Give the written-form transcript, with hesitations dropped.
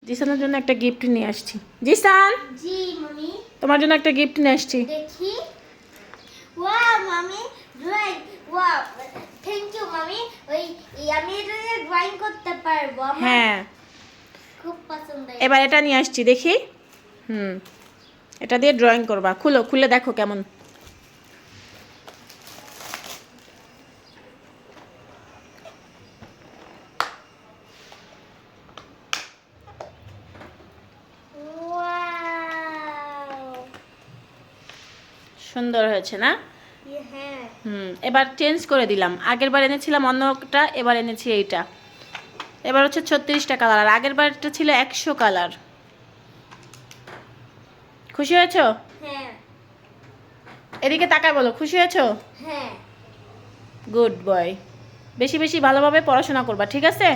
জিসানের জন্য একটা গিফট নিয়ে আসছি। জিসান, জি মামি, তোমার জন্য একটা গিফট নিয়ে আসছি। দেখি। ওয়াও মামি, ড্রয়িং, ওয়াও, থ্যাংক ইউ মামি। ওই আমি এটা দিয়ে ড্রয়িং করতে পারবো, আমার হ্যাঁ, খুব পছন্দ। এবার এটা নিয়ে আসছি, দেখি। এটা দিয়ে ড্রয়িং করবা। খুলো, খুলে দেখো কেমন। ওয়াও, সুন্দর হয়েছে না? হ্যাঁ। এবার চেঞ্জ করে দিলাম। আগের বার এনেছিলাম অন্যটা, এবার এনেছি এইটা। এবার হচ্ছে 36টা কালার, আর আগের বারটা ছিল 100 কালার। খুশি হয়েছো? হ্যাঁ। এদিকে তাকায় বলো, খুশি হয়েছো? হ্যাঁ। Good boy. বেশি বেশি ভালোভাবে পড়াশোনা করবা, ঠিক আছে?